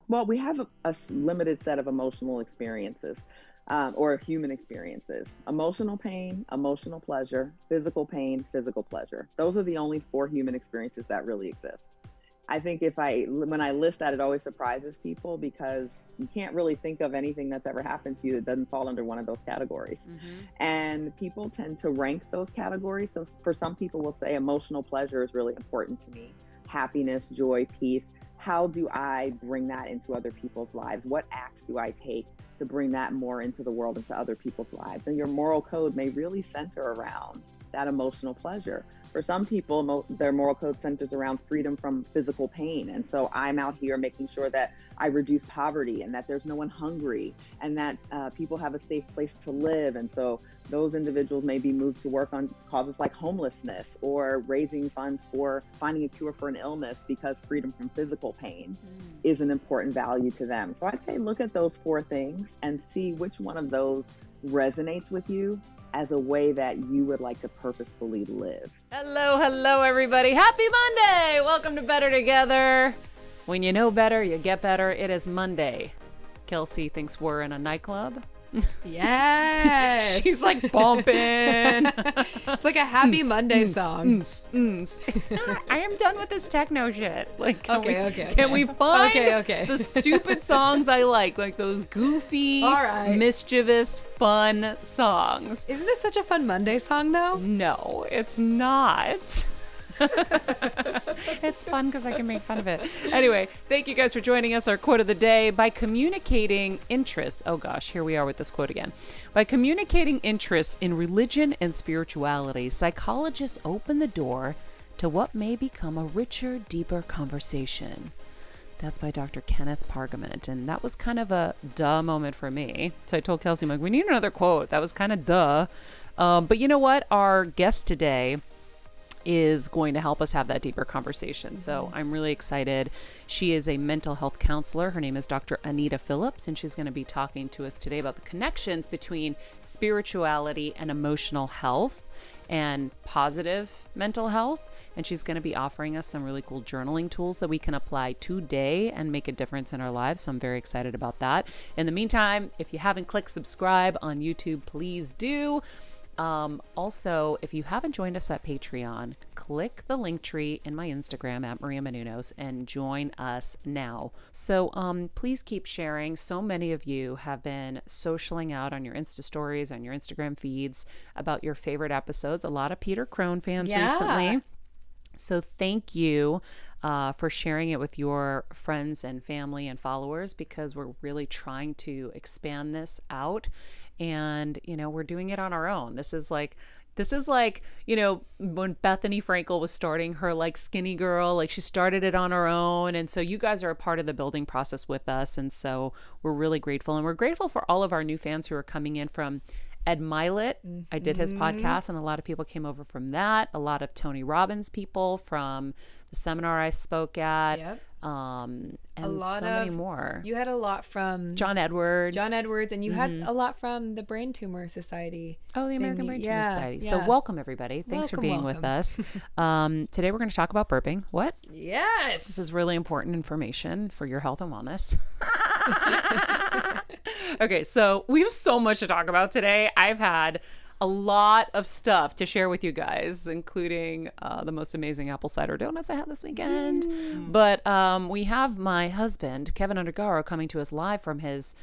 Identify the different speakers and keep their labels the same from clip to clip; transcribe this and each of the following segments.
Speaker 1: Well, we have a limited set of emotional experiences, or human experiences: emotional pain, emotional pleasure, physical pain, physical pleasure. Those are the only four human experiences that really exist. I think when I list that, it always surprises people because you can't really think of anything that's ever happened to you that doesn't fall under one of those categories.
Speaker 2: Mm-hmm.
Speaker 1: And people tend to rank those categories. So for some people will say emotional pleasure is really important to me. Happiness, joy, peace. How do I bring that into other people's lives? What acts do I take to bring that more into the world, into other people's lives? And your moral code may really center around that emotional pleasure. For some people, their moral code centers around freedom from physical pain. And so I'm out here making sure that I reduce poverty and that there's no one hungry and that people have a safe place to live. And so those individuals may be moved to work on causes like homelessness or raising funds for finding a cure for an illness because freedom from physical pain is an important value to them. So I'd say look at those four things and see which one of those resonates with you as a way that you would like to purposefully live.
Speaker 2: Hello, everybody. Happy Monday. Welcome to Better Together. When you know better, you get better. It is Monday. Kelsey thinks we're in a nightclub.
Speaker 3: Yes.
Speaker 2: She's like bumping.
Speaker 3: It's like a happy Monday song.
Speaker 2: I am done with this techno shit. Like, can we find the stupid songs I like those goofy, mischievous, fun songs?
Speaker 3: Isn't this such a fun Monday song, though?
Speaker 2: No, it's not. It's fun because I can make fun of it. Anyway, thank you guys for joining us. Our quote of the day: by communicating interests, oh gosh, here we are with this quote again. By communicating interests in religion and spirituality, psychologists open the door to what may become a richer, deeper conversation. That's by Dr. Kenneth Pargament. And that was kind of a duh moment for me. So I told Kelsey, I'm like, we need another quote. That was kind of duh. But you know what? Our guest today is going to help us have that deeper conversation. So I'm really excited. She is a mental health counselor. Her name is Dr. Anita Phillips, and she's going to be talking to us today about the connections between spirituality and emotional health and positive mental health. And she's going to be offering us some really cool journaling tools that we can apply today and make a difference in our lives. So I'm very excited about that. In the meantime, if you haven't clicked subscribe on YouTube, please do. Also, if you haven't joined us at Patreon, click the link tree in my Instagram at Maria Menounos and join us now. So please keep sharing. So many of you have been socialing out on your Insta stories, on your Instagram feeds about your favorite episodes. A lot of Peter Crone fans recently. So thank you for sharing it with your friends and family and followers, because we're really trying to expand this out. And, you know, we're doing it on our own. This is like, you know, when Bethany Frankel was starting her like Skinny Girl, like she started it on her own. And so you guys are a part of the building process with us. And so we're really grateful. And we're grateful for all of our new fans who are coming in from Ed Milet. I did his podcast, and a lot of people came over from that. A lot of Tony Robbins people from the seminar I spoke at.
Speaker 3: Yep.
Speaker 2: And
Speaker 3: a lot
Speaker 2: so many more.
Speaker 3: You had a lot from
Speaker 2: John Edwards,
Speaker 3: and you had a lot from the Brain Tumor Society.
Speaker 2: Oh, the American Brain Tumor Society.
Speaker 3: Yeah.
Speaker 2: So welcome, everybody. Thanks for being with us. Today we're going to talk about burping. What?
Speaker 3: Yes.
Speaker 2: This is really important information for your health and wellness. Okay, so we have so much to talk about today. I've had a lot of stuff to share with you guys, including the most amazing apple cider donuts I had this weekend. But we have my husband, Kevin Undergaro, coming to us live from his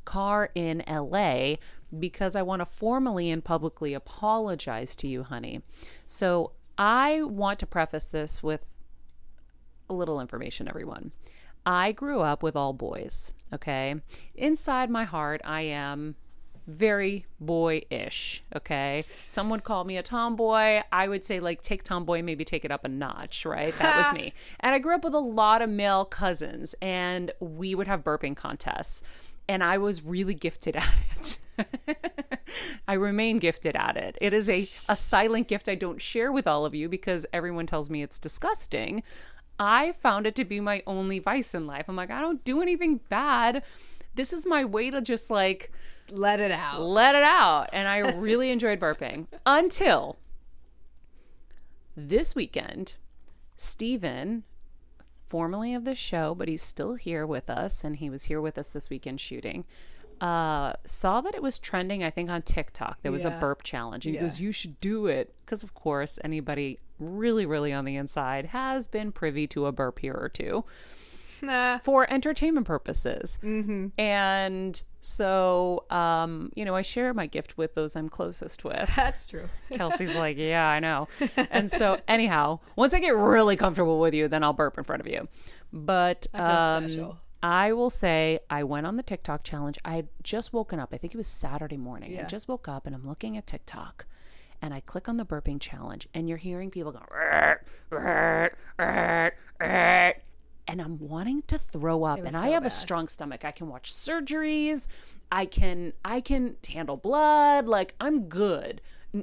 Speaker 2: car in LA because I want to formally and publicly apologize to you, honey. So I want to preface this with a little information, everyone. I grew up with all boys, okay? Inside my heart, I am very boyish, okay? Some would call me a tomboy. I would say, like, take tomboy, maybe take it up a notch, right? That was me. And I grew up with a lot of male cousins, and we would have burping contests. And I was really gifted at it. I remain gifted at it. It is a silent gift I don't share with all of you because everyone tells me it's disgusting. I found it to be my only vice in life. I'm like, I don't do anything bad. This is my way to just like
Speaker 3: let it out.
Speaker 2: And I really enjoyed burping until this weekend. Steven formerly of the show, but he's still here with us, and he was here with us this weekend shooting. Saw that it was trending, I think, on TikTok. There was a burp challenge. And he goes, you should do it. Because, of course, anybody really, really on the inside has been privy to a burp here or two for entertainment purposes. And so, I share my gift with those I'm closest with.
Speaker 3: That's true.
Speaker 2: Kelsey's like, yeah, I know. And so, anyhow, once I get really comfortable with you, then I'll burp in front of you. But
Speaker 3: I feel special.
Speaker 2: I will say I went on the TikTok challenge. I had just woken up. I think it was Saturday morning. I just woke up and I'm looking at TikTok and I click on the burping challenge and you're hearing people go, and I'm wanting to throw up. And I have a strong stomach. I can watch surgeries. I can handle blood. Like, I'm good.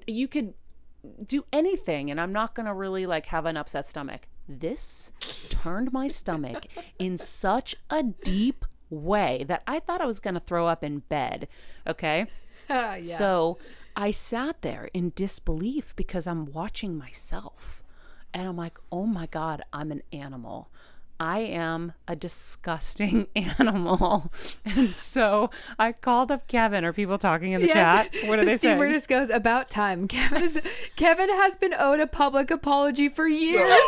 Speaker 2: You could do anything and I'm not going to really like have an upset stomach. This turned my stomach in such a deep way that I thought I was going to throw up in bed. Okay. So I sat there in disbelief because I'm watching myself and I'm like, oh my God, I'm an animal. I am a disgusting animal. And so I called up Kevin. Are people talking in the chat? What are they saying?
Speaker 3: The steamer just goes, about time. Kevin has been owed a public apology for years.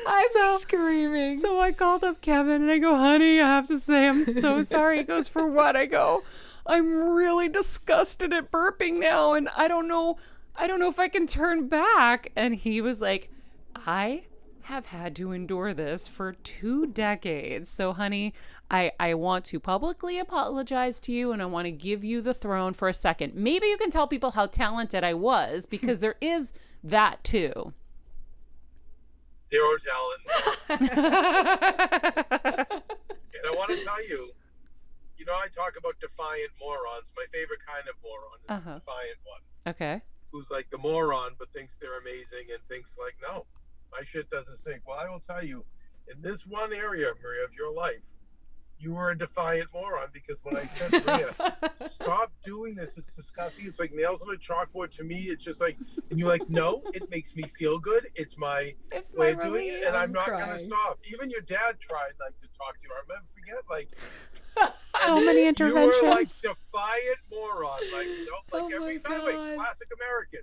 Speaker 3: I'm screaming.
Speaker 2: So I called up Kevin and I go, honey, I have to say I'm so sorry. He goes, for what? I go, I'm really disgusted at burping now. And I don't know if I can turn back. And he was like, I have had to endure this for 2 decades. So, honey, I want to publicly apologize to you and I want to give you the throne for a second. Maybe you can tell people how talented I was because there is that too.
Speaker 4: Zero talent. And I want to tell you, I talk about defiant morons. My favorite kind of moron is the defiant one.
Speaker 2: Okay.
Speaker 4: Who's like the moron but thinks they're amazing and thinks like, no, my shit doesn't sink. Well, I will tell you, in this one area, Maria, of your life, you were a defiant moron because when I said, Maria, stop doing this, it's disgusting. It's like nails on a chalkboard to me. It's just like, and you're like, no, it makes me feel good. It's my way of doing it, and I'm not going to stop. Even your dad tried like to talk to you. I'll never forget, like,
Speaker 2: so many interventions.
Speaker 4: You were like defiant moron, like, like every, by the way, classic American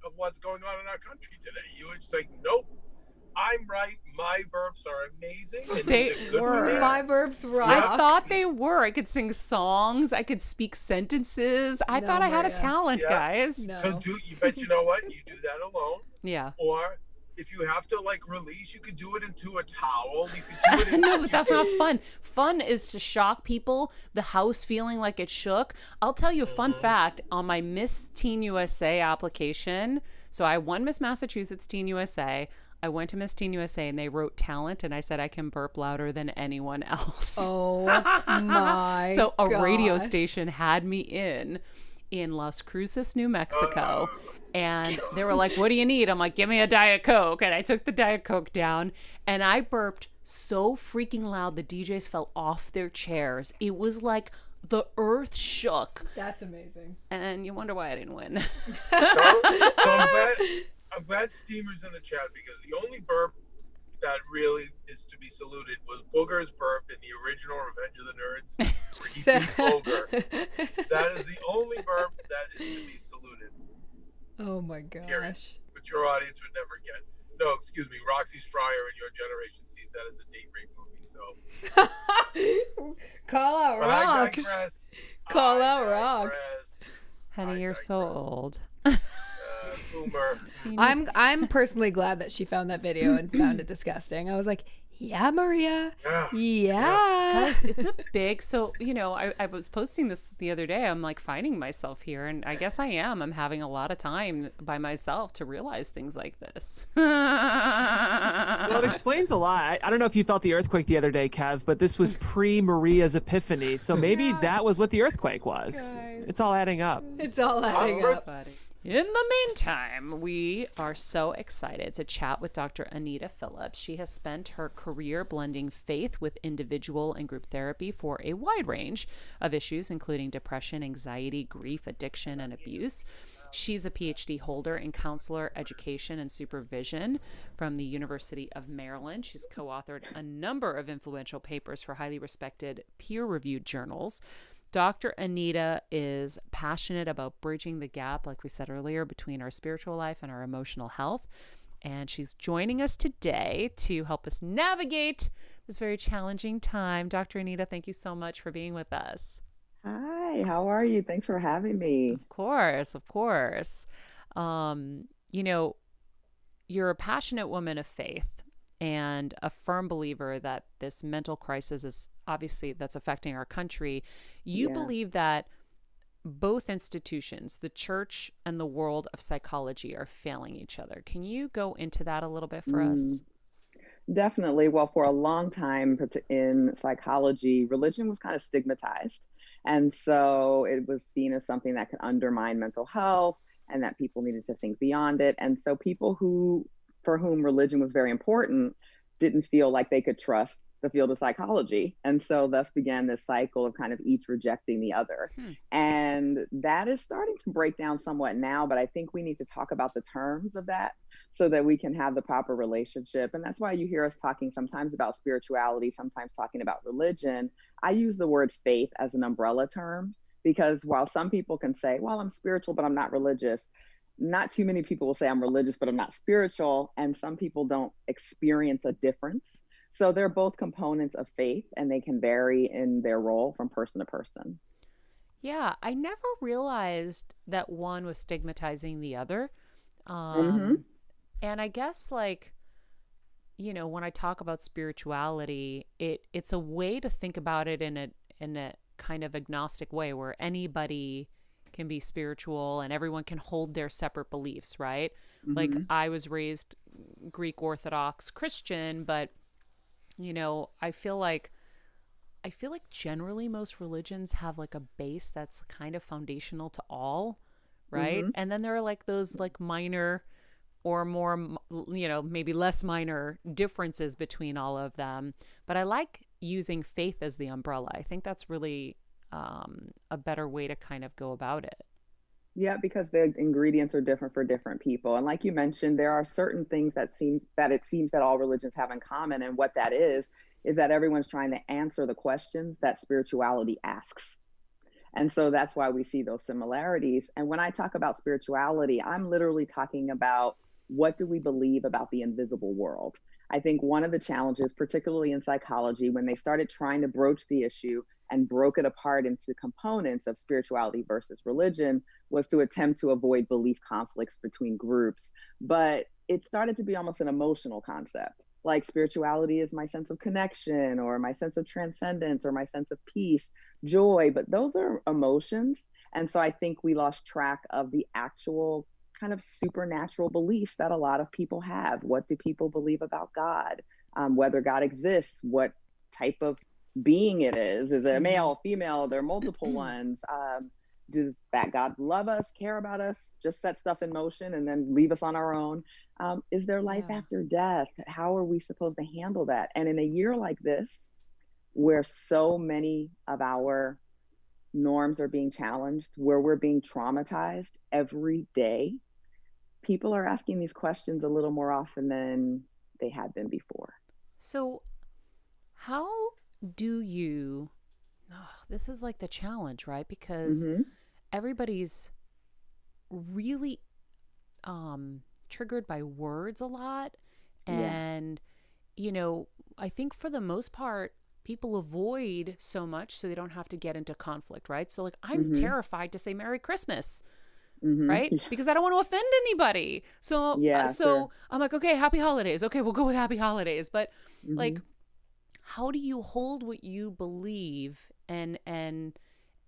Speaker 4: of what's going on in our country today. You were just like, nope. I'm right. My burps are amazing. And
Speaker 2: they
Speaker 4: good
Speaker 2: were.
Speaker 4: For me.
Speaker 3: My burps rock.
Speaker 2: I thought they were. I could sing songs. I could speak sentences. I thought I had a talent, guys.
Speaker 4: No. So you know what? You do that alone.
Speaker 2: Yeah.
Speaker 4: Or if you have to like release, you could do it into a towel. You could do it.
Speaker 2: No, but that's not fun. Fun is to shock people. The house feeling like it shook. I'll tell you a fun fact on my Miss Teen USA application. So I won Miss Massachusetts Teen USA. I went to Miss Teen USA and they wrote talent and I said I can burp louder than anyone else.
Speaker 3: Oh my
Speaker 2: So a radio station had me in Las Cruces, New Mexico. And they were like, what do you need? I'm like, give me a Diet Coke. And I took the Diet Coke down and I burped so freaking loud the DJs fell off their chairs. It was like the earth shook.
Speaker 3: That's amazing.
Speaker 2: And you wonder why I didn't win.
Speaker 4: So I'm glad Steamer's in the chat because the only burp that really is to be saluted was Booger's burp in the original Revenge of the Nerds where he beat Booger. That is the only burp that is to be saluted.
Speaker 3: Oh my gosh.
Speaker 4: Period. But your audience would never get. No, excuse me, Roxy Stryer and your generation sees that as a date rape movie, so.
Speaker 3: Call out
Speaker 4: but
Speaker 3: rocks. Call out rocks.
Speaker 2: Honey, you're so old.
Speaker 4: Boomer.
Speaker 3: I'm personally glad that she found that video and found it disgusting. I was like, yeah, Maria. Yeah.
Speaker 2: Guys, it's a big, so, I was posting this the other day. I'm like finding myself here. And I guess I am. I'm having a lot of time by myself to realize things like this.
Speaker 5: Well, it explains a lot. I don't know if you felt the earthquake the other day, Kev, but this was pre-Maria's epiphany. So maybe that was what the earthquake was.
Speaker 2: Guys.
Speaker 5: It's all adding up.
Speaker 3: It's all adding up.
Speaker 2: In the meantime, we are so excited to chat with Dr. Anita Phillips. She has spent her career blending faith with individual and group therapy for a wide range of issues, including depression, anxiety, grief, addiction, and abuse. She's a PhD holder in counselor education and supervision from the University of Maryland. She's co-authored a number of influential papers for highly respected peer-reviewed journals. Dr. Anita is passionate about bridging the gap, like we said earlier, between our spiritual life and our emotional health. And she's joining us today to help us navigate this very challenging time. Dr. Anita, thank you so much for being with us.
Speaker 1: Hi, how are you? Thanks for having me.
Speaker 2: Of course, of course. You know, you're a passionate woman of faith and a firm believer that this mental crisis is obviously that's affecting our country. You believe that both institutions, the church and the world of psychology, are failing each other. Can you go into that a little bit for us?
Speaker 1: Definitely. Well, for a long time in psychology, religion was kind of stigmatized. And so it was seen as something that could undermine mental health and that people needed to think beyond it. And so people for whom religion was very important didn't feel like they could trust the field of psychology. And so thus began this cycle of kind of each rejecting the other. And that is starting to break down somewhat now, but I think we need to talk about the terms of that so that we can have the proper relationship. And that's why you hear us talking sometimes about spirituality, sometimes talking about religion. I use the word faith as an umbrella term because while some people can say, well, I'm spiritual, but I'm not religious, not too many people will say I'm religious, but I'm not spiritual. And some people don't experience a difference. So they're both components of faith and they can vary in their role from person to person.
Speaker 2: Yeah, I never realized that one was stigmatizing the other. And I guess like, you know, when I talk about spirituality, it's a way to think about it in a kind of agnostic way where anybody can be spiritual and everyone can hold their separate beliefs, right? Like I was raised Greek Orthodox Christian, but you know, I feel like generally most religions have like a base that's kind of foundational to all, right? And then there are like those like minor or more, you know, maybe less minor differences between all of them. But I like using faith as the umbrella. I think that's really a better way to kind of go about it.
Speaker 1: Yeah, because the ingredients are different for different people. And like you mentioned, there are certain things that it seems that all religions have in common. And what that is that everyone's trying to answer the questions that spirituality asks. And so that's why we see those similarities. And when I talk about spirituality, I'm literally talking about what do we believe about the invisible world? I think one of the challenges, particularly in psychology, when they started trying to broach the issue and broke it apart into components of spirituality versus religion, was to attempt to avoid belief conflicts between groups. But it started to be almost an emotional concept. Like spirituality is my sense of connection or my sense of transcendence or my sense of peace, joy, but those are emotions. And so I think we lost track of the actual kind of supernatural beliefs that a lot of people have. What do people believe about God? Whether God exists, what type of being it is it a male, female, there are multiple ones. Does that God love us, care about us, just set stuff in motion and then leave us on our own? Is there life after death? How are we supposed to handle that? And in a year like this, where so many of our norms are being challenged, where we're being traumatized every day, people are asking these questions a little more often than they had been before.
Speaker 2: So how do you, this is like the challenge, right? Because everybody's really triggered by words a lot. And, you know, I think for the most part, people avoid so much so they don't have to get into conflict, right? So like I'm terrified to say Merry Christmas. Right? Because I don't want to offend anybody. So so I'm like, okay, happy holidays. Okay, we'll go with happy holidays. But like, how do you hold what you believe and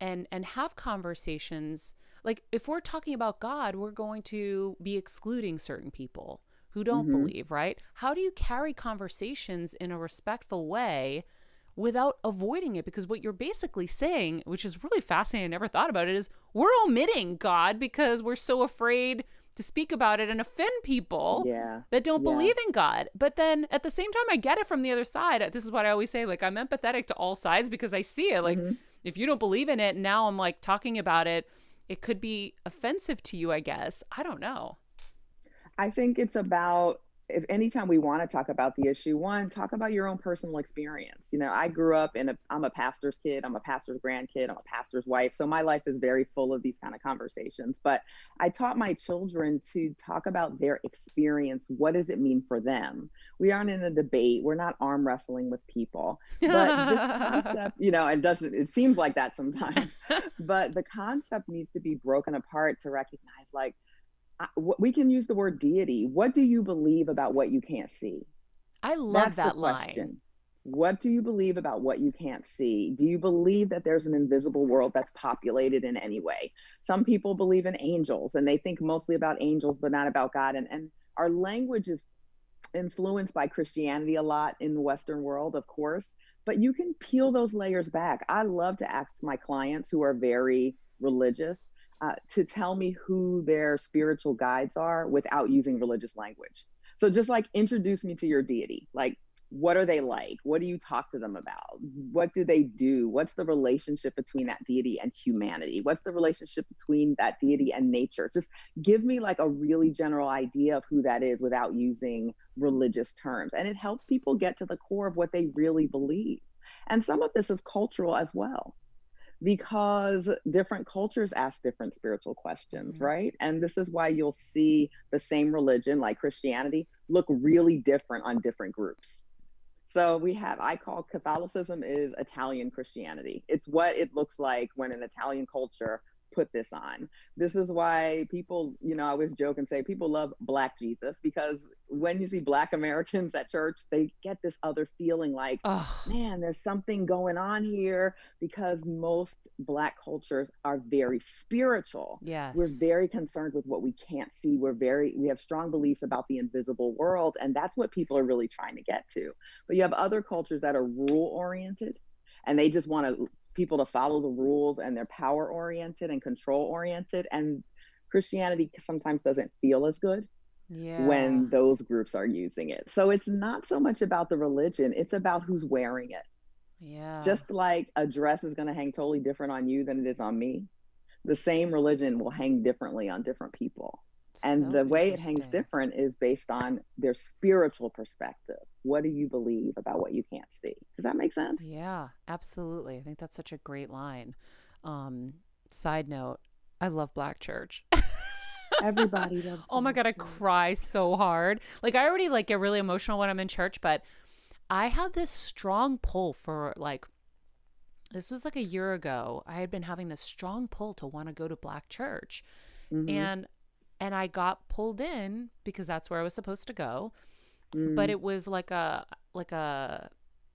Speaker 2: have conversations? Like if we're talking about God, we're going to be excluding certain people who don't believe, right? How do you carry conversations in a respectful way without avoiding it? Because what you're basically saying, which is really fascinating, I never thought about it, is we're omitting God because we're so afraid to speak about it and offend people that don't believe in God. But then at the same time, I get it from the other side. This is what I always say, like I'm empathetic to all sides because I see it. Like if you don't believe in it, now I'm like talking about it, it could be offensive to you, I guess. I don't know.
Speaker 1: I think it's about, if anytime we want to talk about the issue, one, talk about your own personal experience. I grew up I'm a pastor's kid, I'm a pastor's grandkid, I'm a pastor's wife. So my life is very full of these kind of conversations. But I taught my children to talk about their experience. What does it mean for them? We aren't in a debate. We're not arm wrestling with people. But this concept, it seems like that sometimes. But the concept needs to be broken apart to recognize, like, we can use the word deity. What do you believe about what you can't see?
Speaker 2: I love
Speaker 1: That's
Speaker 2: that
Speaker 1: the
Speaker 2: line.
Speaker 1: question. What do you believe about what you can't see? Do you believe that there's an invisible world that's populated in any way? Some people believe in angels and they think mostly about angels, but not about God. And our language is influenced by Christianity a lot in the Western world, of course, but you can peel those layers back. I love to ask my clients who are very religious to tell me who their spiritual guides are without using religious language. So just like, introduce me to your deity. Like, what are they like? What do you talk to them about? What do they do? What's the relationship between that deity and humanity? What's the relationship between that deity and nature? Just give me like a really general idea of who that is without using religious terms. And it helps people get to the core of what they really believe. And some of this is cultural as well, because different cultures ask different spiritual questions, right? And this is why you'll see the same religion, like Christianity, look really different on different groups. So I call Catholicism is Italian Christianity. It's what it looks like when an Italian culture put this on. This is why people, I always joke and say people love Black Jesus, because when you see Black Americans at church, they get this other feeling like, man, there's something going on here, because most Black cultures are very spiritual.
Speaker 2: Yes.
Speaker 1: We're very concerned with what we can't see. We have strong beliefs about the invisible world, and that's what people are really trying to get to. But you have other cultures that are rule oriented, and they just want people to follow the rules, and they're power oriented and control oriented. And Christianity sometimes doesn't feel as good when those groups are using it. So it's not so much about the religion, it's about who's wearing it.
Speaker 2: Yeah.
Speaker 1: Just like a dress is going to hang totally different on you than it is on me, the same religion will hang differently on different people. And the way it hangs different is based on their spiritual perspective. What do you believe about what you can't see? Does that make sense?
Speaker 2: Yeah, absolutely. I think that's such a great line. Side note, I love Black church.
Speaker 1: Everybody loves
Speaker 2: Oh my God, I cry so hard. Like, I already get really emotional when I'm in church, but I had this strong pull for this was a year ago. I had been having this strong pull to want to go to Black church. Mm-hmm. And I got pulled in because that's where I was supposed to go. But it was like a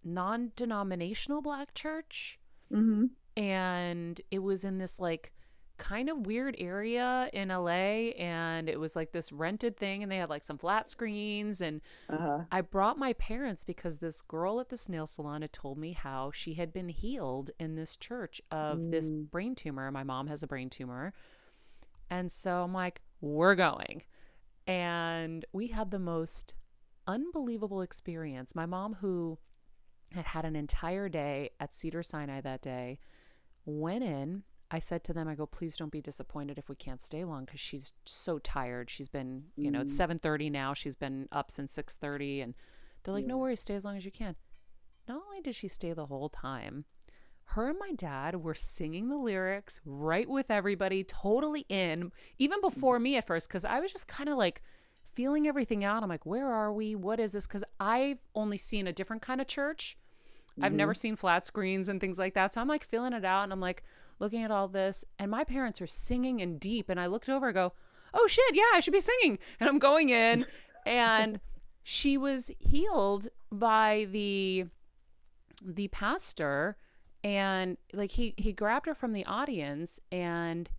Speaker 2: non-denominational Black church. Mm-hmm. And it was in this kind of weird area in LA, and it was this rented thing, and they had some flat screens, and I brought my parents because this girl at this nail salon had told me how she had been healed in this church of this brain tumor. My mom has a brain tumor. And so I'm like, we're going. And we had the most unbelievable experience. My mom, who had an entire day at Cedars-Sinai that day, went in. I said to them, I go, please don't be disappointed if we can't stay long, because she's so tired. She's been, it's 7:30 now. She's been up since 6:30. And they're like, no worries, stay as long as you can. Not only did she stay the whole time, her and my dad were singing the lyrics right with everybody, totally in, even before me at first, because I was just kind of feeling everything out. I'm like, where are we? What is this? Because I've only seen a different kind of church. I've never seen flat screens and things like that. So I'm feeling it out, and I'm looking at all this, and my parents are singing in deep. And I looked over and go, oh shit, yeah, I should be singing. And I'm going in, and she was healed by the pastor. And he grabbed her from the audience, and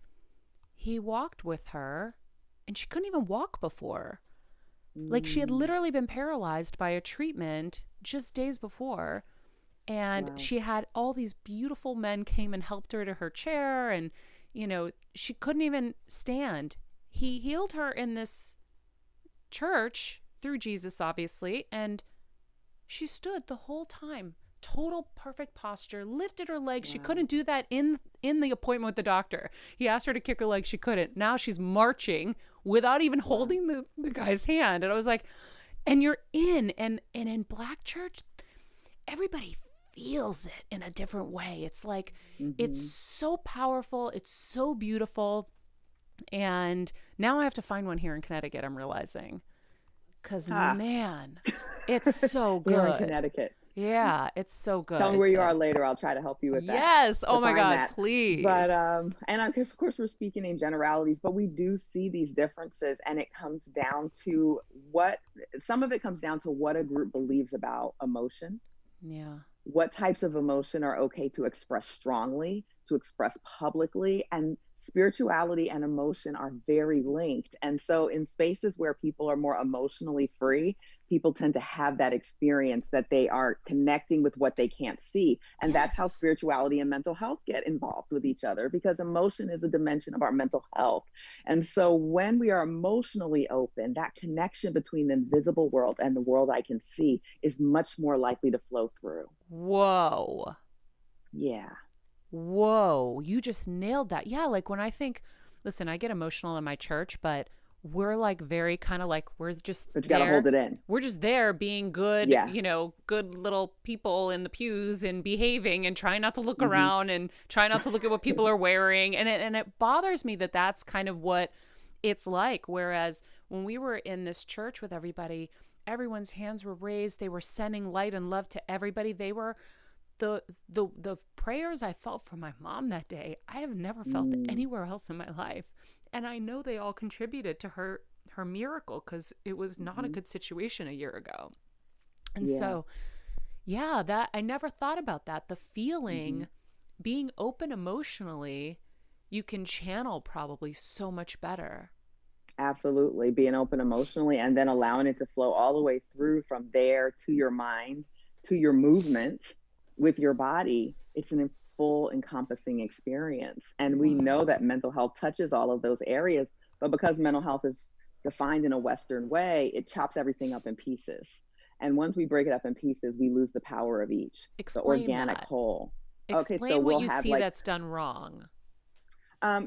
Speaker 2: he walked with her, and she couldn't even walk before. She had literally been paralyzed by a treatment just days before. And she had all these beautiful men came and helped her to her chair, and she couldn't even stand. He healed her in this church through Jesus, obviously, and she stood the whole time, total perfect posture, lifted her legs. Wow. She couldn't do that in the appointment with the doctor. He asked her to kick her legs. She couldn't. Now she's marching without even holding the guy's hand. And I was like, and you're and in Black church, everybody feels it in a different way. It's like, it's so powerful. It's so beautiful. And now I have to find one here in Connecticut, I'm realizing. Because, man, it's so good.
Speaker 1: We're in Connecticut.
Speaker 2: Yeah, it's so good.
Speaker 1: Tell me where you are later. I'll try to help you with that.
Speaker 2: Yes. Oh, my God, please.
Speaker 1: But, and of course, we're speaking in generalities, but we do see these differences. And it comes down to some of it comes down to what a group believes about emotion.
Speaker 2: Yeah.
Speaker 1: What types of emotion are okay to express strongly, to express publicly, and spirituality and emotion are very linked. And so in spaces where people are more emotionally free, people tend to have that experience that they are connecting with what they can't see. And that's how spirituality and mental health get involved with each other, because emotion is a dimension of our mental health. And so when we are emotionally open, that connection between the invisible world and the world I can see is much more likely to flow through.
Speaker 2: Whoa.
Speaker 1: Yeah.
Speaker 2: Whoa, you just nailed that. Yeah, like when I think, listen, I get emotional in my church, but we're like very kind of like, we're just
Speaker 1: but you gotta hold it in.
Speaker 2: We're just there being good, good little people in the pews and behaving and trying not to look around and try not to look at what people are wearing. And it bothers me that that's kind of what it's like. Whereas when we were in this church with everybody, everyone's hands were raised. They were sending light and love to everybody. They were the prayers I felt from my mom that day, I have never felt anywhere else in my life. And I know they all contributed to her miracle, because it was not a good situation a year ago. And so, that I never thought about that. The feeling, being open emotionally, you can channel probably so much better.
Speaker 1: Absolutely. Being open emotionally and then allowing it to flow all the way through from there to your mind, to your movement with your body. It's an full encompassing experience. And we know that mental health touches all of those areas, but because mental health is defined in a Western way, it chops everything up in pieces. And once we break it up in pieces, we lose the power of each.
Speaker 2: Explain
Speaker 1: the organic
Speaker 2: that.
Speaker 1: whole.
Speaker 2: Explain so what you see that's done wrong.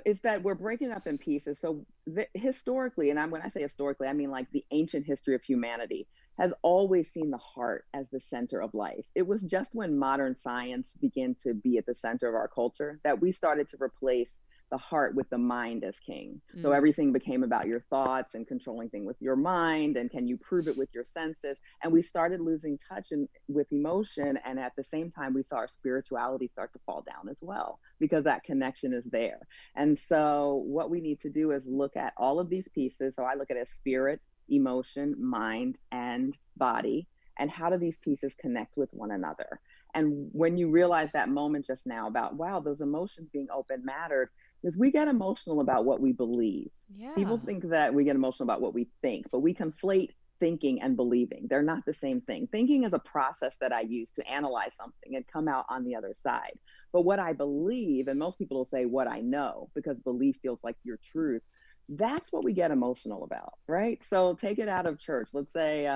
Speaker 1: Is that we're breaking up in pieces. So historically, and when I say historically, I mean like the ancient history of humanity has always seen the heart as the center of life. It was just when modern science began to be at the center of our culture that we started to replace the heart with the mind as king. So everything became about your thoughts and controlling things with your mind, and can you prove it with your senses? And we started losing touch with emotion, and at the same time we saw our spirituality start to fall down as well, because that connection is there. And so what we need to do is look at all of these pieces. So I look at it as spirit, emotion, mind, and body, and how do these pieces connect with one another? And when you realize that moment just now about, wow, those emotions being open mattered, is we get emotional about what we believe.
Speaker 2: Yeah.
Speaker 1: People think that we get emotional about what we think, but we conflate thinking and believing. They're not the same thing. Thinking is a process that I use to analyze something and come out on the other side. But what I believe, and most people will say what I know, because belief feels like your truth, that's what we get emotional about, right? So take it out of church. Let's say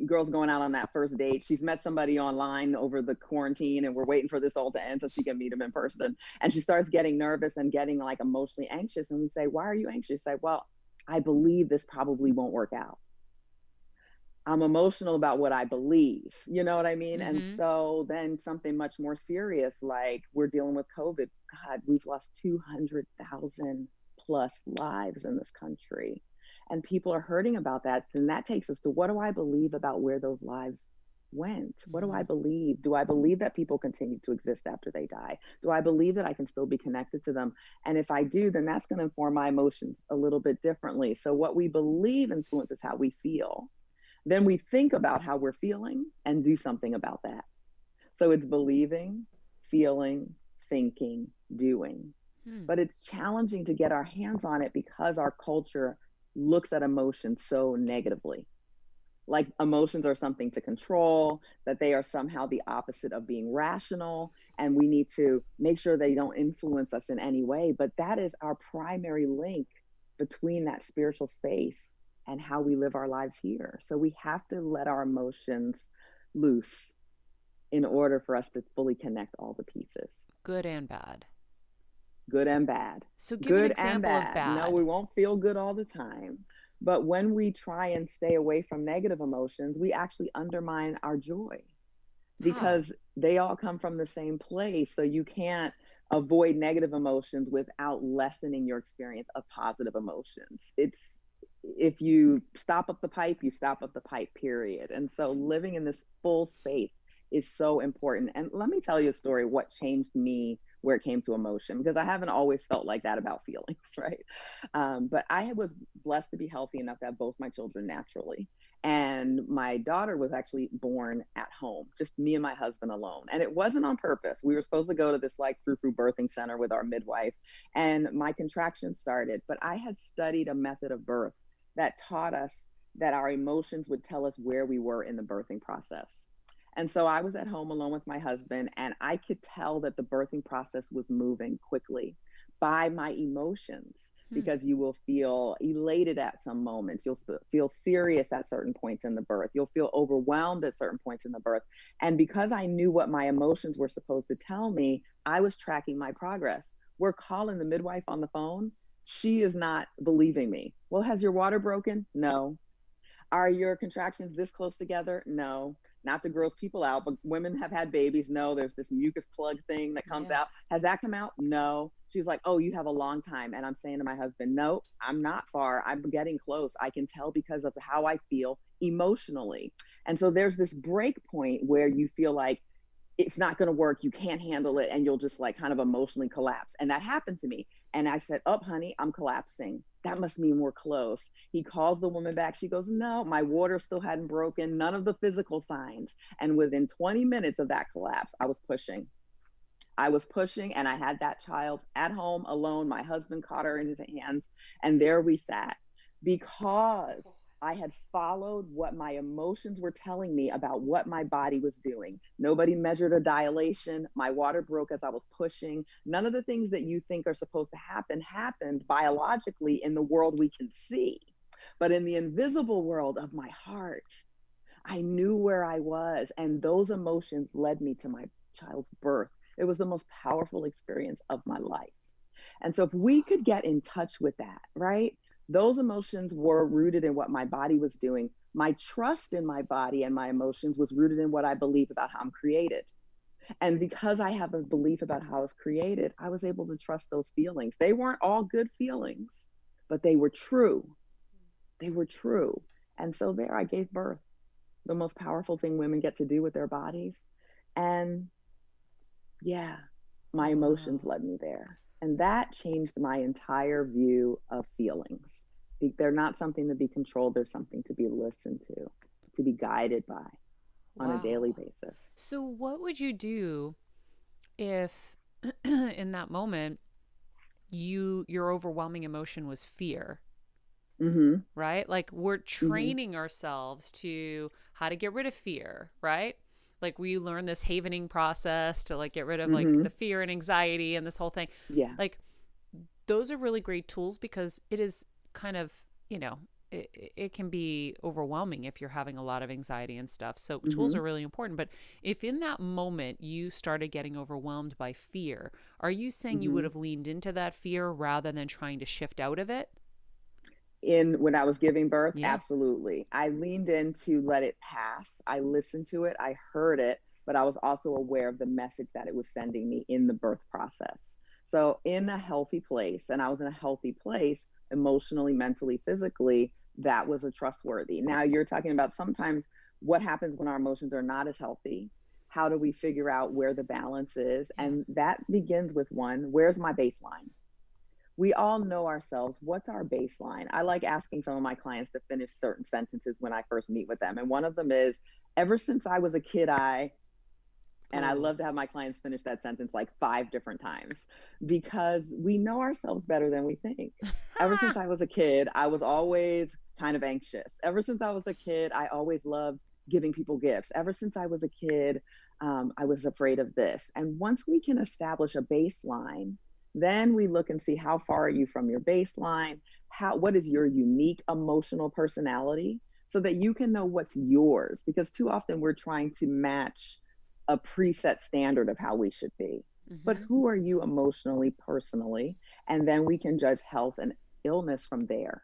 Speaker 1: girl's going out on that first date. She's met somebody online over the quarantine, and we're waiting for this all to end so she can meet him in person. And she starts getting nervous and getting like emotionally anxious. And we say, why are you anxious? Say, well, I believe this probably won't work out. I'm emotional about what I believe. You know what I mean? And so then something much more serious, like we're dealing with COVID. God, we've lost 200,000 plus lives in this country. And people are hurting about that. And that takes us to, what do I believe about where those lives went? What do I believe? Do I believe that people continue to exist after they die? Do I believe that I can still be connected to them? And if I do, then that's going to inform my emotions a little bit differently. So what we believe influences how we feel. Then we think about how we're feeling and do something about that. So it's believing, feeling, thinking, doing. But it's challenging to get our hands on it because our culture looks at emotions so negatively. Like emotions are something to control, that they are somehow the opposite of being rational, and we need to make sure they don't influence us in any way. But that is our primary link between that spiritual space and how we live our lives here. So we have to let our emotions loose in order for us to fully connect all the pieces.
Speaker 2: Good and bad.
Speaker 1: Good and bad.
Speaker 2: So give an
Speaker 1: Good and
Speaker 2: example of
Speaker 1: bad. No,
Speaker 2: bad.
Speaker 1: we won't feel good all the time. But when we try and stay away from negative emotions, we actually undermine our joy because they all come from the same place. So you can't avoid negative emotions without lessening your experience of positive emotions. It's if you stop up the pipe, you stop up the pipe, period. And so living in this full space is so important. And let me tell you a story what changed me where it came to emotion, because I haven't always felt like that about feelings, right? But I was blessed to be healthy enough to have both my children naturally. And my daughter was actually born at home, just me and my husband alone. And it wasn't on purpose. We were supposed to go to this like frou-frou birthing center with our midwife, and my contractions started. But I had studied a method of birth that taught us that our emotions would tell us where we were in the birthing process. And so I was at home alone with my husband, and I could tell that the birthing process was moving quickly by my emotions, because you will feel elated at some moments. You'll feel serious at certain points in the birth. You'll feel overwhelmed at certain points in the birth. And because I knew what my emotions were supposed to tell me, I was tracking my progress. We're calling the midwife on the phone. She is not believing me. Well, has your water broken? No. Are your contractions this close together? No. Not to gross people out, but women have had babies. No, there's this mucus plug thing that comes out. Has that come out? No. She's like, oh, you have a long time. And I'm saying to my husband, no, I'm not far. I'm getting close. I can tell because of how I feel emotionally. And so there's this break point where you feel like it's not going to work. You can't handle it. And you'll just like kind of emotionally collapse. And that happened to me. And I said, oh, honey, I'm collapsing. That must mean we're close. He calls the woman back. She goes, no, my water still hadn't broken. None of the physical signs. And within 20 minutes of that collapse, I was pushing. And I had that child at home alone. My husband caught her in his hands. And there we sat, because I had followed what my emotions were telling me about what my body was doing. Nobody measured a dilation. My water broke as I was pushing. None of the things that you think are supposed to happen happened biologically in the world we can see. But in the invisible world of my heart, I knew where I was. And those emotions led me to my child's birth. It was the most powerful experience of my life. And so if we could get in touch with that, right? Those emotions were rooted in what my body was doing. My trust in my body and my emotions was rooted in what I believe about how I'm created. And because I have a belief about how I was created, I was able to trust those feelings. They weren't all good feelings, but they were true. They were true. And so there I gave birth, the most powerful thing women get to do with their bodies. And yeah, my emotions led me there. And that changed my entire view of feelings. They're not something to be controlled. They're something to be listened to be guided by on a daily basis.
Speaker 2: So what would you do if in that moment your overwhelming emotion was fear? Right? Like we're training ourselves to how to get rid of fear, right? Like we learn this havening process to like get rid of like the fear and anxiety and this whole thing.
Speaker 1: Yeah.
Speaker 2: Like those are really great tools, because it is kind of, it can be overwhelming if you're having a lot of anxiety and stuff. So tools are really important. But if in that moment you started getting overwhelmed by fear, are you saying you would have leaned into that fear rather than trying to shift out of it?
Speaker 1: When I was giving birth, absolutely. I leaned in to let it pass. I listened to it. I heard it, but I was also aware of the message that it was sending me in the birth process. So in a healthy place, and I was in a healthy place emotionally, mentally, physically, that was a trustworthy. Now you're talking about sometimes what happens when our emotions are not as healthy. How do we figure out where the balance is? And that begins with where's my baseline? We all know ourselves. What's our baseline? I like asking some of my clients to finish certain sentences when I first meet with them. And one of them is, ever since I was a kid, and I love to have my clients finish that sentence like 5 different times, because we know ourselves better than we think. Ever since I was a kid, I was always kind of anxious. Ever since I was a kid, I always loved giving people gifts. Ever since I was a kid, I was afraid of this. And once we can establish a baseline, then we look and see how far are you from your baseline, what is your unique emotional personality, so that you can know what's yours. Because too often we're trying to match a preset standard of how we should be. But
Speaker 2: Hmm.
Speaker 1: who are you emotionally, personally? And then we can judge health and illness from there.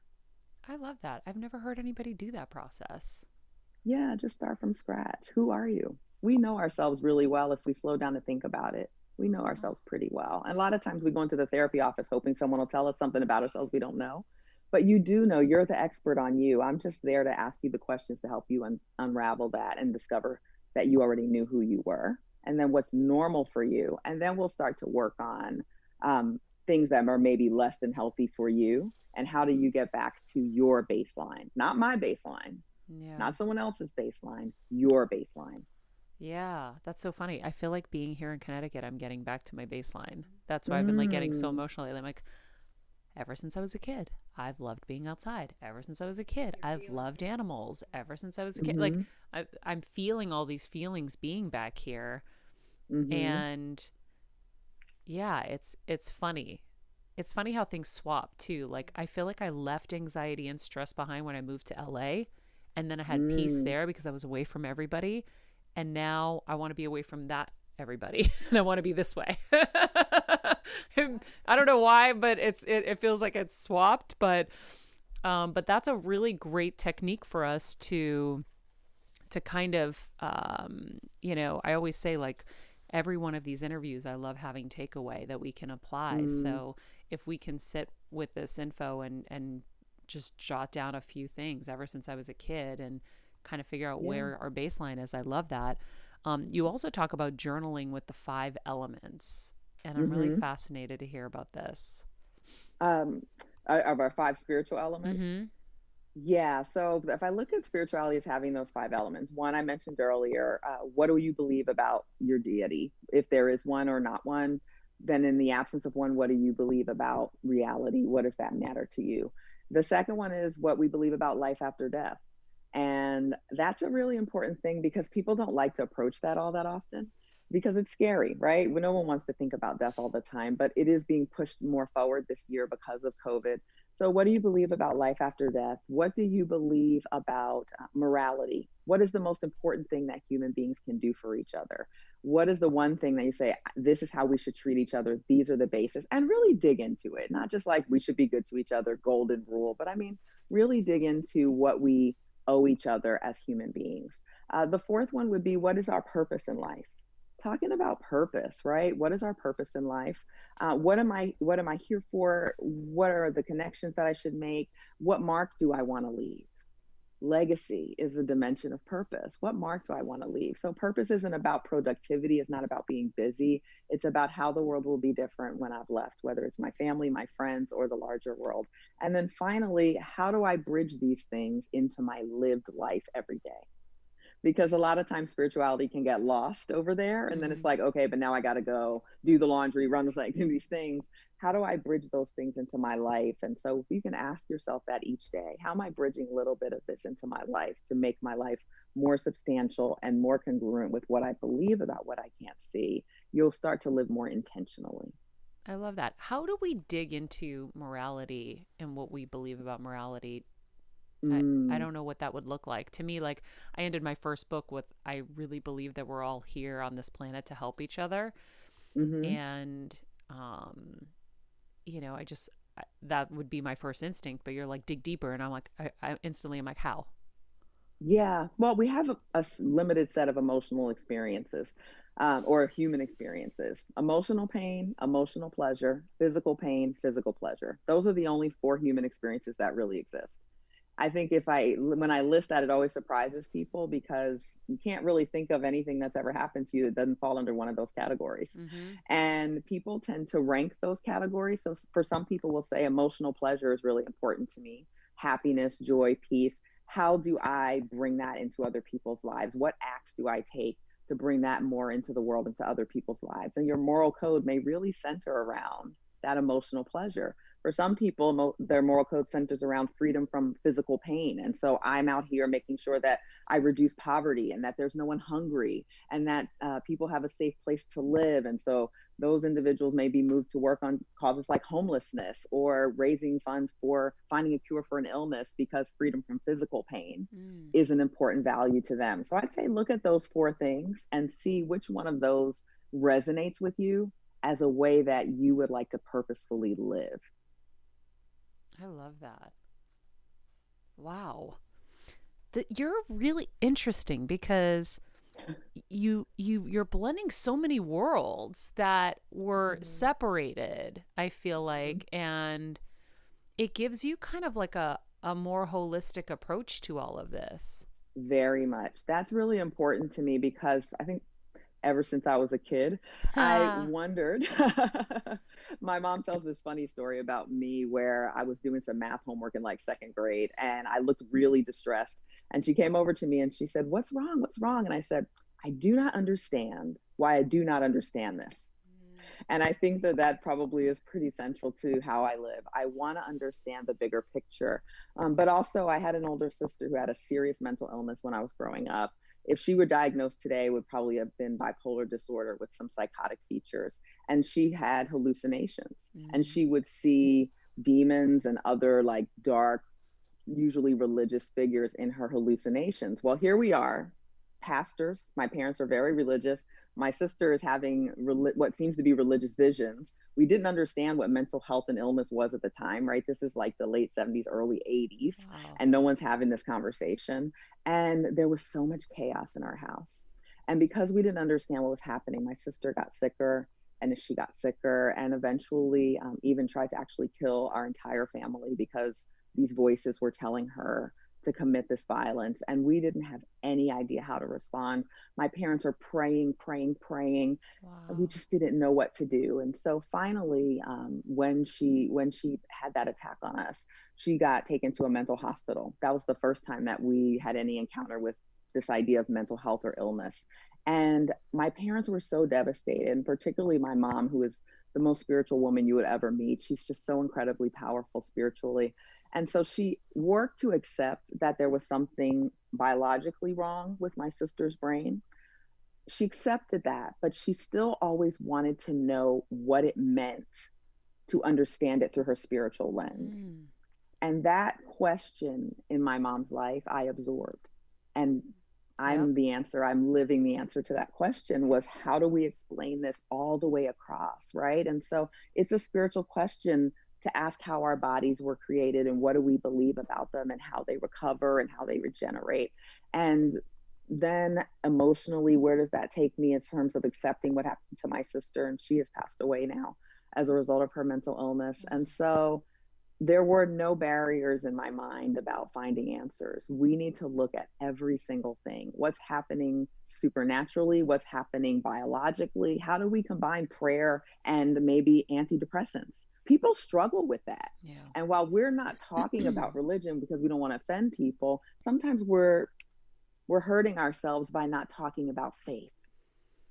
Speaker 2: I love that. I've never heard anybody do that process.
Speaker 1: Yeah, just start from scratch. Who are you? We know ourselves really well if we slow down to think about it. We know
Speaker 2: Oh,
Speaker 1: ourselves pretty well. And a lot of times we go into the therapy office hoping someone will tell us something about ourselves we don't know. But you do know, you're the expert on you. I'm just there to ask you the questions to help you unravel that and discover that you already knew who you were and then what's normal for you. And then we'll start to work on things that are maybe less than healthy for you. And how do you get back to your baseline, not my baseline,
Speaker 2: yeah.
Speaker 1: not someone else's baseline, your baseline.
Speaker 2: Yeah, that's so funny. I feel like being here in Connecticut, I'm getting back to my baseline. That's why I've been like getting so
Speaker 1: Mm,
Speaker 2: emotional lately. I'm like, ever since I was a kid, I've loved being outside. Ever since I was a kid, I've loved animals. Ever since I was a kid, like
Speaker 1: mm-hmm,
Speaker 2: I'm feeling all these feelings being back here,
Speaker 1: mm-hmm.
Speaker 2: and yeah, it's funny. It's funny how things swap too. Like I feel like I left anxiety and stress behind when I moved to LA, and then I had peace
Speaker 1: Mm.
Speaker 2: there because I was away from everybody, and now I want to be away from that everybody, and I want to be this way. I don't know why, but it feels like it's swapped, but that's a really great technique for us to kind of I always say like every one of these interviews I love having takeaway that we can apply.
Speaker 1: Mm.
Speaker 2: So if we can sit with this info and just jot down a few things ever since I was a kid and kind of figure out
Speaker 1: Yeah.
Speaker 2: where our baseline is. I love that. You also talk about journaling with the 5 elements, and I'm really
Speaker 1: Mm-hmm.
Speaker 2: fascinated to hear about this.
Speaker 1: Um, of our five spiritual elements.
Speaker 2: Mm-hmm.
Speaker 1: Yeah. So if I look at spirituality as having those five elements, one I mentioned earlier, what do you believe about your deity? If there is one or not one, then in the absence of one, what do you believe about reality? What does that matter to you? The second one is what we believe about life after death. And that's a really important thing because people don't like to approach that all that often because it's scary, right? No one wants to think about death all the time, but it is being pushed more forward this year because of COVID. So, what do you believe about life after death? What do you believe about morality? What is the most important thing that human beings can do for each other? What is the one thing that you say, this is how we should treat each other? These are the bases, and really dig into it. Not just like we should be good to each other, golden rule, but I mean, really dig into what we owe each other as human beings. The fourth one would be, what is our purpose in life? Talking about purpose, right? What is our purpose in life? What am I here for? What are the connections that I should make? What mark do I want to leave? Legacy is a dimension of purpose. What mark do I want to leave? So purpose isn't about productivity, it's not about being busy. It's about how the world will be different when I've left, whether it's my family, my friends, or the larger world. And then finally, how do I bridge these things into my lived life every day? Because a lot of times spirituality can get lost over there, and then it's
Speaker 2: Mm.
Speaker 1: like, okay, but now I got to go do the laundry, run, like, do these things. How do I bridge those things into my life? And so you can ask yourself that each day. How am I bridging a little bit of this into my life to make my life more substantial and more congruent with what I believe about what I can't see? You'll start to live more intentionally.
Speaker 2: I love that. How do we dig into morality and what we believe about morality? I
Speaker 1: Mm,
Speaker 2: don't know what that would look like. To me, like I ended my first book with I really believe that we're all here on this planet to help each other.
Speaker 1: hmm.
Speaker 2: And um, I just that would be my first instinct, but you're like dig deeper and I'm like I instantly I'm like how?
Speaker 1: Yeah, well, we have a limited set of emotional experiences or human experiences: emotional pain, emotional pleasure, physical pain, physical pleasure. Those are the only four human experiences that really exist. I think when I list that, it always surprises people because you can't really think of anything that's ever happened to you that doesn't fall under one of those categories.
Speaker 2: Mhm.
Speaker 1: And people tend to rank those categories. So for some people will say emotional pleasure is really important to me. Happiness, joy, peace. How do I bring that into other people's lives? What acts do I take to bring that more into the world, into other people's lives? And your moral code may really center around that emotional pleasure. For some people, their moral code centers around freedom from physical pain. And so I'm out here making sure that I reduce poverty and that there's no one hungry and that people have a safe place to live. And so those individuals may be moved to work on causes like homelessness or raising funds for finding a cure for an illness because freedom from physical pain is an important value to them. So I'd say look at those four things and see which one of those resonates with you as a way that you would like to purposefully live.
Speaker 2: I love that. Wow. You're really interesting because you're blending so many worlds that were separated, I feel like, and it gives you kind of like a more holistic approach to all of this.
Speaker 1: Very much. That's really important to me because I think ever since I was a kid, I wondered. My mom tells this funny story about me where I was doing some math homework in like second grade and I looked really distressed. And she came over to me and she said, "What's wrong? What's wrong?" And I said, "I do not understand why I do not understand this." And I think that probably is pretty central to how I live. I want to understand the bigger picture. But also, I had an older sister who had a serious mental illness when I was growing up. If she were diagnosed today, it would probably have been bipolar disorder with some psychotic features. And she had hallucinations and she would see demons and other like dark, usually religious figures in her hallucinations. Well, here we are, pastors. My parents are very religious. My sister is having what seems to be religious visions. We didn't understand what mental health and illness was at the time, right? This is like the late 70s, early 80s, and no one's having this conversation. And there was so much chaos in our house. And because we didn't understand what was happening, my sister got sicker and she got sicker and eventually even tried to actually kill our entire family because these voices were telling her to commit this violence. And we didn't have any idea how to respond. My parents are praying. Wow. We just didn't know what to do. And so finally, when she had that attack on us, she got taken to a mental hospital. That was the first time that we had any encounter with this idea of mental health or illness. And my parents were so devastated, and particularly my mom, who is the most spiritual woman you would ever meet. She's just so incredibly powerful spiritually. And so she worked to accept that there was something biologically wrong with my sister's brain. She accepted that, but she still always wanted to know what it meant to understand it through her spiritual lens. And that question in my mom's life, I absorbed. And I'm the answer. I'm living the answer to that question was, how do we explain this all the way across, right? And so it's a spiritual question to ask how our bodies were created and what do we believe about them and how they recover and how they regenerate. And then emotionally, where does that take me in terms of accepting what happened to my sister? And she has passed away now as a result of her mental illness. And so there were no barriers in my mind about finding answers. We need to look at every single thing. What's happening supernaturally? What's happening biologically? How do we combine prayer and maybe antidepressants? People struggle with that. Yeah. And while we're not talking about religion because we don't want to offend people, sometimes we're hurting ourselves by not talking about faith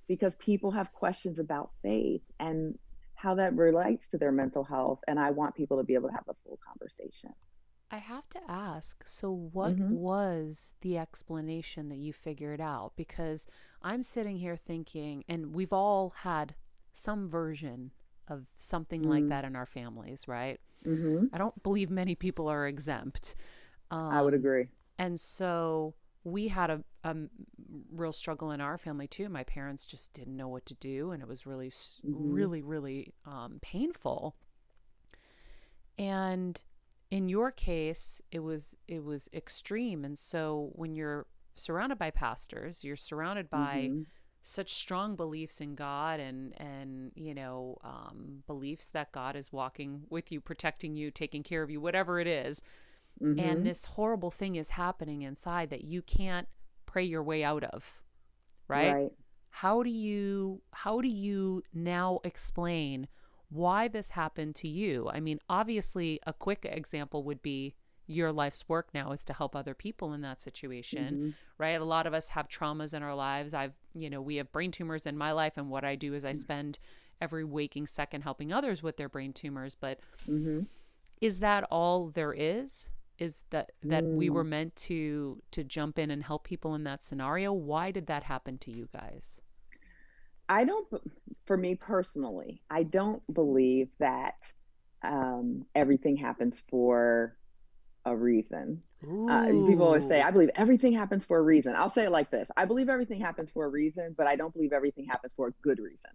Speaker 1: because people have questions about faith and how that relates to their mental health. And I want people to be able to have a full conversation.
Speaker 2: I have to ask, so what was the explanation that you figured out? Because I'm sitting here thinking, and we've all had some version of something like that in our families, right? I don't believe many people are exempt.
Speaker 1: I would agree.
Speaker 2: And so we had a real struggle in our family too. My parents just didn't know what to do, and it was really, really painful. And in your case, it was extreme. And so when you're surrounded by pastors, you're surrounded by such strong beliefs in God and beliefs that God is walking with you, protecting you, taking care of you, whatever it is. And this horrible thing is happening inside that you can't pray your way out of, right? How do you now explain why this happened to you? I mean, obviously a quick example would be your life's work now is to help other people in that situation, right? A lot of us have traumas in our lives. We have brain tumors in my life, and what I do is I spend every waking second helping others with their brain tumors. But
Speaker 1: Mm-hmm.
Speaker 2: is that all there is? Is that we were meant to jump in and help people in that scenario? Why did that happen to you guys?
Speaker 1: I don't, for me personally, I don't believe that everything happens for a reason. People always say, I believe everything happens for a reason. I'll say it like this: I believe everything happens for a reason, but I don't believe everything happens for a good reason.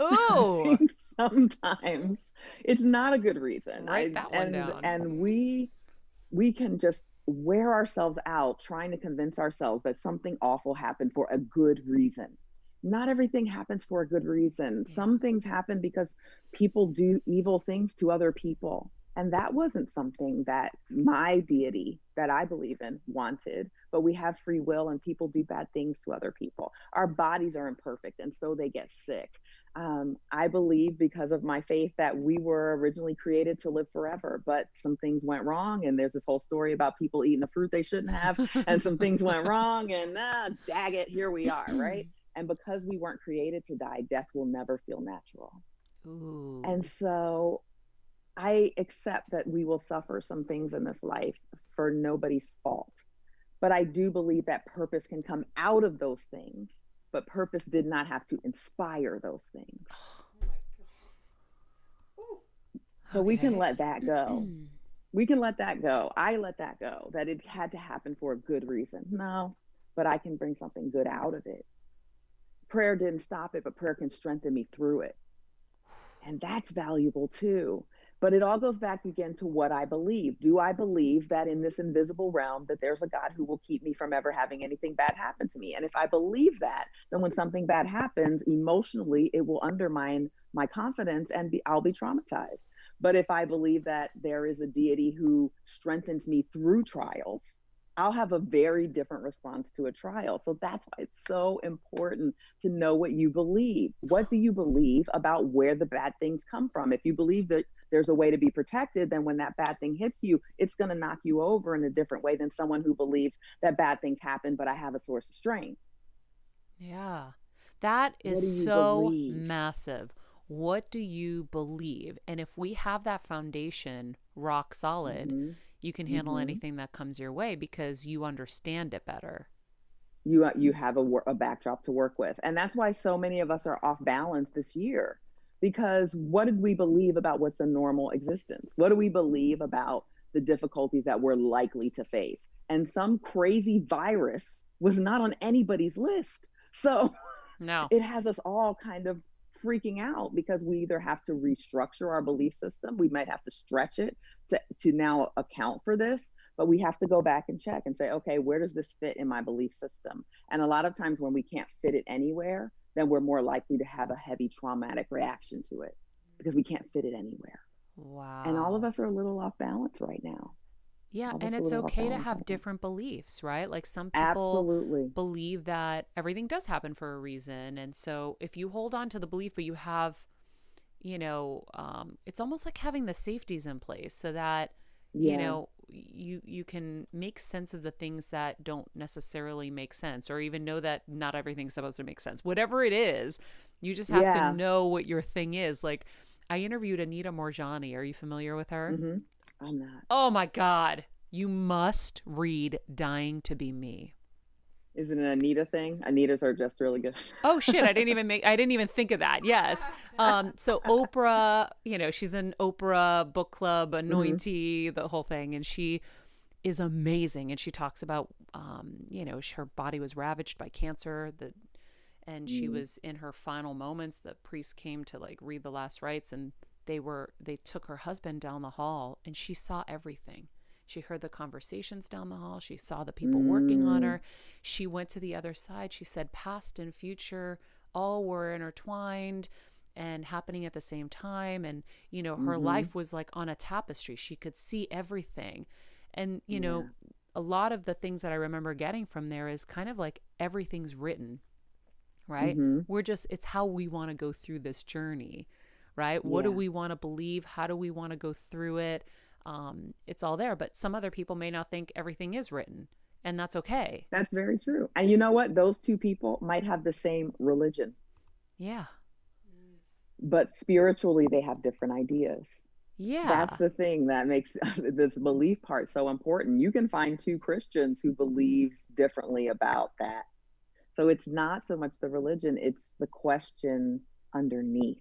Speaker 2: Ooh.
Speaker 1: Sometimes it's not a good reason.
Speaker 2: Write that one down.
Speaker 1: And we can just wear ourselves out trying to convince ourselves that something awful happened for a good reason. Not everything happens for a good reason.
Speaker 2: Yeah.
Speaker 1: Some things happen because people do evil things to other people. And that wasn't something that my deity that I believe in wanted, but we have free will and people do bad things to other people. Our bodies are imperfect and so they get sick. I believe because of my faith that we were originally created to live forever, but some things went wrong. And there's this whole story about people eating a fruit they shouldn't have. And some things went wrong and dag it, here we are, right? And because we weren't created to die, death will never feel natural.
Speaker 2: Ooh.
Speaker 1: And so I accept that we will suffer some things in this life for nobody's fault. But I do believe that purpose can come out of those things, but purpose did not have to inspire those things. So we can let that go. We can let that go. I let that go, that it had to happen for a good reason. No, but I can bring something good out of it. Prayer didn't stop it, but prayer can strengthen me through it. And that's valuable too. But it all goes back again to what I believe. Do I believe that in this invisible realm that there's a God who will keep me from ever having anything bad happen to me? And if I believe that, then when something bad happens, emotionally, it will undermine my confidence and I'll be traumatized. But if I believe that there is a deity who strengthens me through trials, I'll have a very different response to a trial. So that's why it's so important to know what you believe. What do you believe about where the bad things come from? If you believe that there's a way to be protected, then when that bad thing hits you, it's going to knock you over in a different way than someone who believes that bad things happen, but I have a source of strength.
Speaker 2: Yeah, that is so massive. What do you believe? And if we have that foundation rock solid, you can handle anything that comes your way because you understand it better.
Speaker 1: You have a backdrop to work with. And that's why so many of us are off balance this year. Because what did we believe about what's a normal existence? What do we believe about the difficulties that we're likely to face? And some crazy virus was not on anybody's list. So
Speaker 2: no,
Speaker 1: it has us all kind of freaking out because we either have to restructure our belief system, we might have to stretch it to now account for this, but we have to go back and check and say, okay, where does this fit in my belief system? And a lot of times when we can't fit it anywhere, then we're more likely to have a heavy traumatic reaction to it because we can't fit it anywhere.
Speaker 2: Wow.
Speaker 1: And all of us are a little off balance right now.
Speaker 2: Yeah, and it's okay to have different beliefs, right? Like some people believe that everything does happen for a reason. And so if you hold on to the belief, but you have, it's almost like having the safeties in place so that, you can make sense of the things that don't necessarily make sense, or even know that not everything's supposed to make sense. Whatever it is, you just have to know what your thing is. Like I interviewed Anita Morjani. Are you familiar with her?
Speaker 1: I'm not.
Speaker 2: Oh my God. You must read Dying to Be Me.
Speaker 1: Is it an Anita thing? Anitas are just really good.
Speaker 2: Oh shit. I didn't even think of that. Yes. So Oprah, she's an Oprah book club anointee, the whole thing. And she is amazing. And she talks about, her body was ravaged by cancer, and she was in her final moments. The priest came to read the last rites, and they took her husband down the hall, and she saw everything. She heard the conversations down the hall. She saw the people working on her. She went to the other side. She said past and future all were intertwined and happening at the same time. And, her life was like on a tapestry. She could see everything. And, a lot of the things that I remember getting from there is kind of like everything's written, right? It's how we want to go through this journey, right? What do we want to believe? How do we want to go through it? It's all there, but some other people may not think everything is written, and that's okay.
Speaker 1: That's very true. And you know what? Those two people might have the same religion.
Speaker 2: Yeah.
Speaker 1: but spiritually they have different ideas.
Speaker 2: Yeah.
Speaker 1: That's the thing that makes this belief part so important. You can find two Christians who believe differently about that. So it's not so much the religion, it's the question underneath.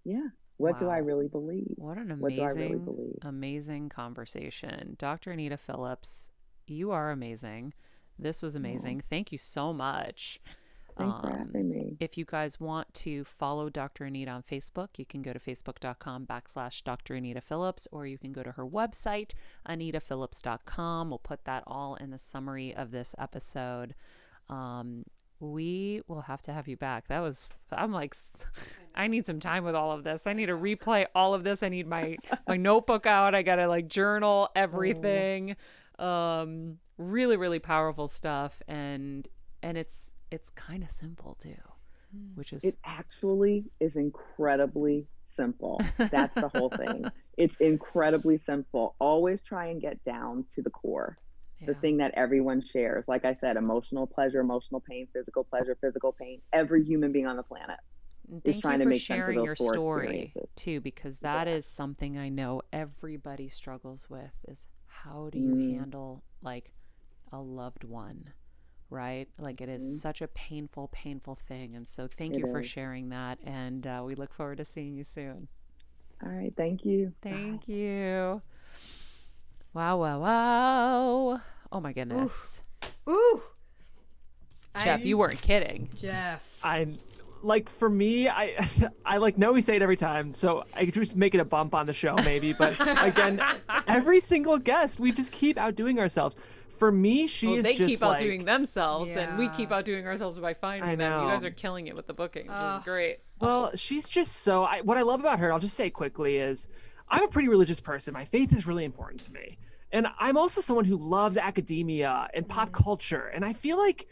Speaker 1: Yeah. What do I
Speaker 2: Wow.
Speaker 1: really believe?
Speaker 2: What an
Speaker 1: What do I really
Speaker 2: amazing,
Speaker 1: believe?
Speaker 2: amazing conversation. Dr. Anita Phillips, you are amazing. This was amazing. Thank you so much.
Speaker 1: Thanks for having me.
Speaker 2: If you guys want to follow Dr. Anita on Facebook, you can go to facebook.com/Dr. Anita Phillips, or you can go to her website, anitaphillips.com. We'll put that all in the summary of this episode. We will have to have you back. I'm like, I need some time with all of this. I need to replay all of this. I need my notebook out. I got to like journal everything. Really, really powerful stuff. And it's kind of simple too, which is...
Speaker 1: It actually is incredibly simple. That's the whole thing. It's incredibly simple. Always try and get down to the core. The thing that everyone shares. Like I said, emotional pleasure, emotional pain, physical pleasure, physical pain. Every human being on the planet is trying to make sense of those
Speaker 2: your
Speaker 1: four
Speaker 2: story
Speaker 1: experiences.
Speaker 2: too, because that is something I know everybody struggles with, is how do you handle like a loved one, right? Like it is such a painful thing. And so thank you for sharing that. And we look forward to seeing you soon.
Speaker 1: All right. Thank you.
Speaker 2: Thank you. Wow. Oh my goodness.
Speaker 3: Ooh.
Speaker 2: Jeff, you weren't kidding.
Speaker 3: Jeff.
Speaker 5: For me, I like know we say it every time, so I could just make it a bump on the show maybe, but again, every single guest, we just keep outdoing ourselves. For me,
Speaker 2: they
Speaker 5: just
Speaker 2: keep outdoing themselves, and we keep
Speaker 3: Yeah.
Speaker 2: outdoing ourselves by finding them. You guys are killing it with the bookings. This is great.
Speaker 5: Well, she's just so, what I love about her, I'll just say quickly, is I'm a pretty religious person. My faith is really important to me. And I'm also someone who loves academia and pop culture. And I feel like,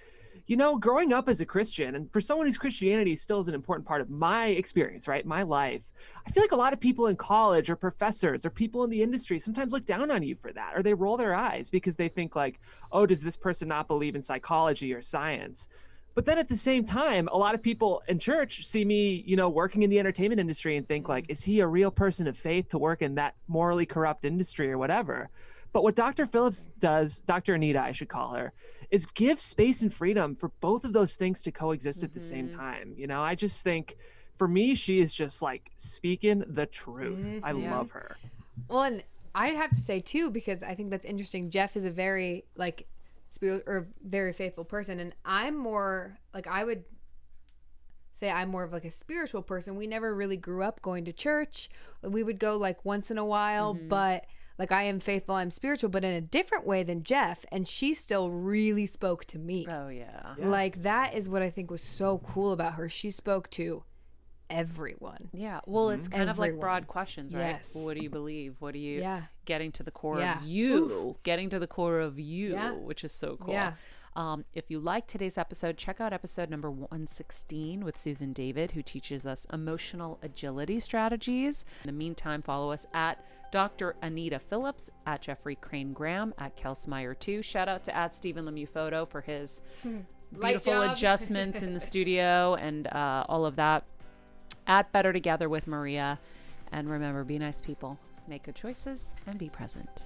Speaker 5: growing up as a Christian, and for someone whose Christianity still is an important part of my experience, right? My life. I feel like a lot of people in college or professors or people in the industry sometimes look down on you for that, or they roll their eyes because they think like, oh, does this person not believe in psychology or science? But then at the same time, a lot of people in church see me, working in the entertainment industry and think like, is he a real person of faith to work in that morally corrupt industry or whatever? But what Dr. Phillips does, Dr. Anita, I should call her, is give space and freedom for both of those things to coexist at the same time. I just think, for me, she is just like speaking the truth. I love her.
Speaker 3: Well, and I'd have to say too, because I think that's interesting. Jeff is a very very faithful person, and I'm more like, I would say I'm more of like a spiritual person. We never really grew up going to church. We would go like once in a while, but like I am faithful, I'm spiritual, but in a different way than Jeff, and she still really spoke to me.
Speaker 2: Oh yeah.
Speaker 3: Like that is what I think was so cool about her. She spoke to everyone.
Speaker 2: Yeah. Well, it's kind of like
Speaker 3: Everyone.
Speaker 2: broad questions, right?
Speaker 3: Yes.
Speaker 2: What do you believe? What do you getting to the core
Speaker 3: Yeah.
Speaker 2: of you, getting to the core of you,
Speaker 3: Yeah.
Speaker 2: which is so cool.
Speaker 3: Yeah.
Speaker 2: If you like today's episode, check out episode number 116 with Susan David, who teaches us emotional agility strategies. In the meantime, follow us at Dr. Anita Phillips, at Jeffrey Crane Graham, at Kelsmeyer 2. Shout out to at Stephen Lemieux Photo for his beautiful adjustments in the studio and all of that. At Better Together with Maria. And remember, be nice people, make good choices, and be present.